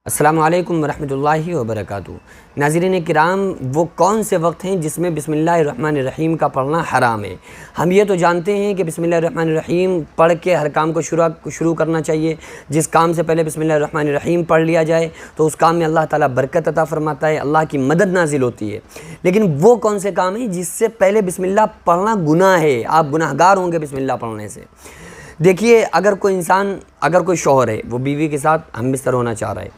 السلام علیکم ورحمۃ اللہ وبرکاتہ۔ ناظرین کرام، وہ کون سے وقت ہیں جس میں بسم اللہ الرحمن الرحیم کا پڑھنا حرام ہے؟ ہم یہ تو جانتے ہیں کہ بسم اللہ الرحمن الرحیم پڑھ کے ہر کام کو شروع کرنا چاہیے۔ جس کام سے پہلے بسم اللہ الرحمن الرحیم پڑھ لیا جائے تو اس کام میں اللہ تعالیٰ برکت عطا فرماتا ہے، اللہ کی مدد نازل ہوتی ہے۔ لیکن وہ کون سے کام ہیں جس سے پہلے بسم اللہ پڑھنا گناہ ہے؟ آپ گناہ گار ہوں گے بسم اللہ پڑھنے سے۔ دیکھیے، اگر کوئی شوہر ہے، وہ بیوی کے ساتھ ہم بستر ہونا چاہ رہا ہے،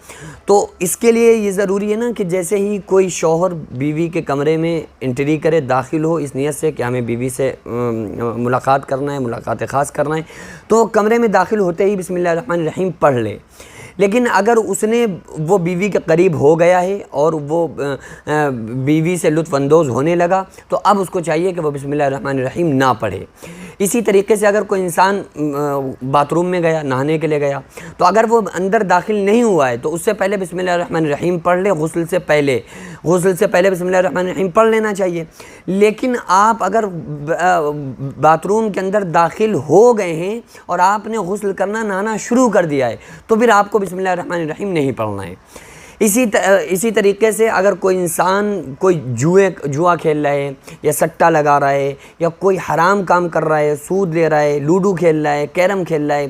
تو اس کے لیے یہ ضروری ہے نا کہ جیسے ہی کوئی شوہر بیوی کے کمرے میں انٹری کرے، داخل ہو اس نیت سے کہ ہمیں بیوی سے ملاقات کرنا ہے، ملاقات خاص کرنا ہے، تو وہ کمرے میں داخل ہوتے ہی بسم اللہ الرحمن الرحیم پڑھ لے۔ لیکن اگر اس نے وہ بیوی کے قریب ہو گیا ہے اور وہ بیوی سے لطف اندوز ہونے لگا، تو اب اس کو چاہیے کہ وہ بسم اللہ الرحمن الرحیم نہ پڑھے۔ اسی طریقے سے اگر کوئی انسان باتھ روم میں گیا، نہانے کے لیے گیا، تو اگر وہ اندر داخل نہیں ہوا ہے تو اس سے پہلے بسم اللہ الرحمن الرحیم پڑھ لے۔ غسل سے پہلے بسم اللہ الرحمن الرحیم پڑھ لینا چاہیے۔ لیکن آپ اگر باتھ روم کے اندر داخل ہو گئے ہیں اور آپ نے غسل کرنا، نہانا شروع کر دیا ہے، تو پھر آپ کو بسم اللہ الرحمن الرحیم نہیں پڑھنا ہے۔ اسی طریقے سے اگر کوئی انسان کوئی جوا کھیل رہا ہے، یا سٹہ لگا رہا ہے، یا کوئی حرام کام کر رہا ہے، سود لے رہا ہے، لوڈو کھیل رہا ہے، کیرم کھیل رہا ہے،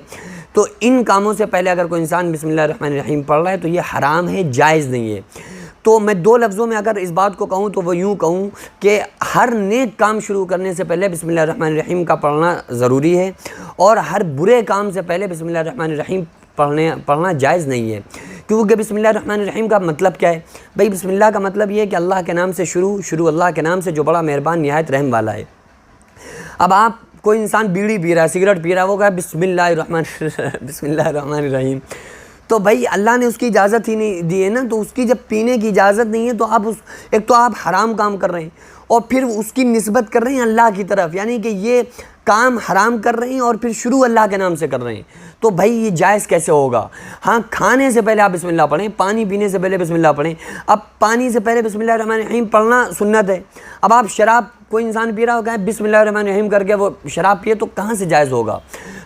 تو ان کاموں سے پہلے اگر کوئی انسان بسم اللہ الرحمن الرحیم پڑھ رہا ہے تو یہ حرام ہے، جائز نہیں ہے۔ تو میں دو لفظوں میں اگر اس بات کو کہوں تو وہ یوں کہوں کہ ہر نیک کام شروع کرنے سے پہلے بسم اللہ الرحمن الرحیم کا پڑھنا ضروری ہے، اور ہر برے کام سے پہلے بسم اللہ الرحمن الرحیم پڑھنا جائز نہیں ہے۔ کیونکہ بسم اللہ الرحمن الرحیم کا مطلب کیا ہے؟ بھئی بسم اللہ کا مطلب یہ ہے کہ اللہ کے نام سے شروع اللہ کے نام سے جو بڑا مہربان نہایت رحم والا ہے۔ اب کوئی انسان بیڑی پی رہا ہے، سگریٹ پی رہا ہے، وہ کہا بسم اللہ الرحمن الرحیم، تو بھائی اللہ نے اس کی اجازت ہی نہیں دی ہے نا، تو اس کی جب پینے کی اجازت نہیں ہے تو ایک تو آپ حرام کام کر رہے ہیں، اور پھر اس کی نسبت کر رہے ہیں اللہ کی طرف، یعنی کہ یہ کام حرام کر رہے ہیں اور پھر شروع اللہ کے نام سے کر رہے ہیں، تو بھائی یہ جائز کیسے ہوگا؟ ہاں، کھانے سے پہلے آپ بسم اللہ پڑھیں، پانی پینے سے پہلے بسم اللہ پڑھیں۔ اب پانی سے پہلے بسم اللہ الرحمن الرحیم پڑھنا سنت ہے۔ اب آپ کوئی انسان پی رہا ہوگا، بسم اللہ الرحمن الرحیم کر کے وہ شراب پیے تو کہاں سے جائز ہوگا؟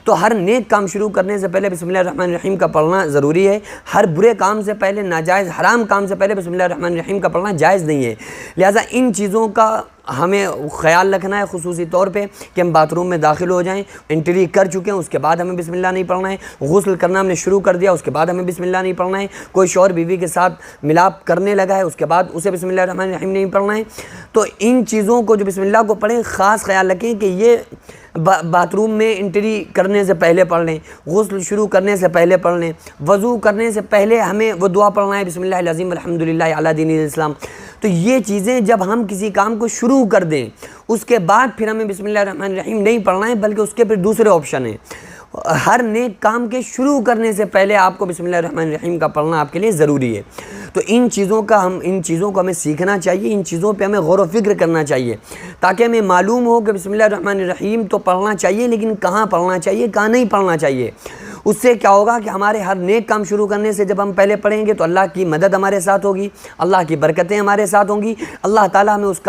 تو ہر نیک کام شروع کرنے سے پہلے بسم اللہ الرحمن الرحیم کا پڑھنا ضروری ہے۔ ہر برے کام سے پہلے، ناجائز حرام کام سے پہلے بسم اللہ الرحمن الرحیم کا پڑھنا جائز نہیں ہے۔ لہٰذا ان چیزوں کا ہمیں خیال رکھنا ہے، خصوصی طور پہ کہ ہم باتھ روم میں داخل ہو جائیں، انٹری کر چکے ہیں، اس کے بعد ہمیں بسم اللہ نہیں پڑھنا ہے۔ غسل کرنا ہم نے شروع کر دیا، اس کے بعد ہمیں بسم اللہ نہیں پڑھنا ہے۔ کوئی شوہر بیوی کے ساتھ ملاپ کرنے لگا ہے، اس کے بعد اسے بسم اللہ الرحمن الرحیم نہیں پڑھنا ہے۔ تو ان چیزوں کو جو بسم اللہ کو پڑھیں، خاص خیال رکھیں کہ یہ باتھ روم میں انٹری کرنے سے پہلے پڑھ لیں، غسل شروع کرنے سے پہلے پڑھ لیں، وضو کرنے سے پہلے ہمیں وہ دعا پڑھنا ہے، بسم اللہ العظیم الحمدللہ علی دین الاسلام۔ تو یہ چیزیں جب ہم کسی کام کو شروع کر دیں، اس کے بعد پھر ہمیں بسم اللہ الرحمن الرحیم نہیں پڑھنا ہے، بلکہ اس کے پھر دوسرے آپشن ہیں۔ ہر نیک کام کے شروع کرنے سے پہلے آپ کو بسم اللہ الرحمن الرحیم کا پڑھنا آپ کے لیے ضروری ہے۔ تو ان چیزوں کو ہمیں سیکھنا چاہیے، ان چیزوں پہ ہمیں غور و فکر کرنا چاہیے، تاکہ ہمیں معلوم ہو کہ بسم اللہ الرحمن الرحیم تو پڑھنا چاہیے، لیکن کہاں پڑھنا چاہیے، کہاں نہیں پڑھنا چاہیے۔ اس سے کیا ہوگا کہ ہمارے ہر نیک کام شروع کرنے سے جب ہم پہلے پڑھیں گے تو اللہ کی مدد ہمارے ساتھ ہوگی، اللہ کی برکتیں ہمارے ساتھ ہوں گی، اللہ تعالیٰ اس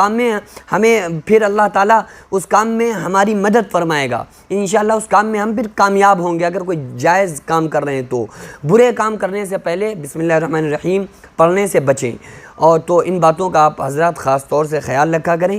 کام میں ہماری مدد فرمائے گا۔ انشاءاللہ اس کام میں ہم پھر کامیاب ہوں گے۔ اگر کوئی جائز کام کر رہے ہیں تو برے کام کرنے سے پہلے بسم اللہ الرحمن الرحیم پڑھنے سے بچیں، اور تو ان باتوں کا آپ حضرات خاص طور سے خیال رکھا کریں۔